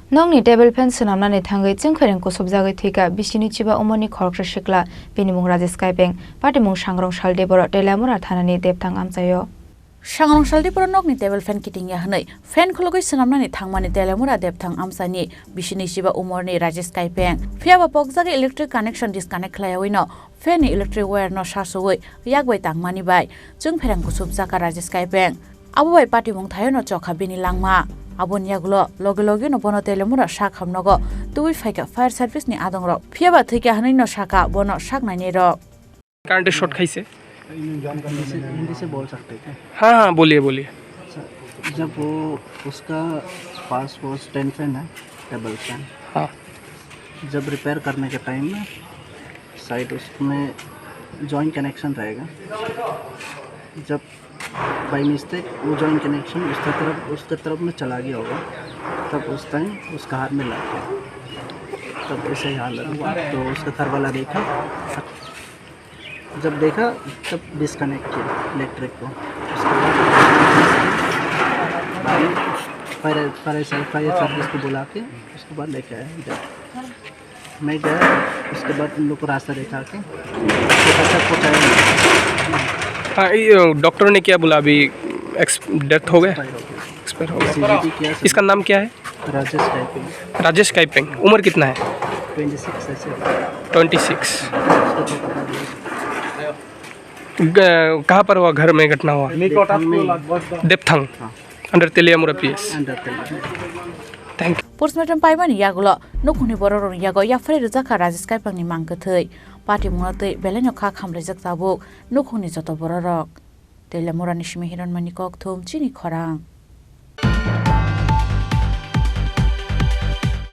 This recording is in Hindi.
Nokni table fan Swnamnani Thangwi Chwng Pherang KusubjagwiThowikha BisinwichibaOmarni khoroksa shikla binimung Rajesh Kaipeng patimung sangrong salde boro Tripura thanani debthang amchayo. Sangrong salde boro Nokni table fan kiting ya hanai fan khulogoi Swnamnani thangmani Tripura debthang amsani BisinwichibaOmarni Rajesh Kaipeng phiaba pokjagi electric connection disconnect khlayaoino fan ni electric wire no sasoi yakbai tangmani bai Chwng Pherang KusubjagwiThowikha Rajesh Kaipeng abo bai patimung thayo no chokha bini langma abon yagulo loge no bono telemura sak hamnogo tui faika fire service ni adong ro phiaba thika hanai no saka bono sak nai ro current shot कैसे हिंदी से बोल सकते थे। हाँ बोलिए जब वो उसका पास वो स्टैंड फैन है टेबल फैन, हाँ जब रिपेयर करने के टाइम में साइड उसमें जॉइंट कनेक्शन रहेगा, जब बाई मिस्टेक वो जॉइंट कनेक्शन उसके तरफ में चला गया होगा तब उस टाइम उसका हाथ में लग गया, तब ऐसे ही हालत हुआ। तो उसका घर वाला देखा, जब देखा तब डिस्कनेक्ट किया इलेक्ट्रिक को। उसके बाद फायर सर्विस को बुला के उसके बाद लेके आया। मैं गया, उसके बाद उन लोग को रास्ता दिखा के हाँ डॉक्टर ने क्या बोला अभी डेथ हो गया, एक्सपायर हो गया। इसका नाम क्या है? राजेश काइपेंग। उम्र कितना है? 26। कहाँ पर हुआ? घर में घटना हुआ? Depthang under Teliamura PS. Thank you. Postmortem पाइबानि यागुलो नखुनि बररन यागो याफ्रे रजाखा राजेश काइपेंनि मांगथै पार्टी मुनातै बेलेनो खा खामले जक्ताबो नखुनि जतो बररक तेलियामुरानि सिमे हिरन मनिकक थोम चिनी खरां।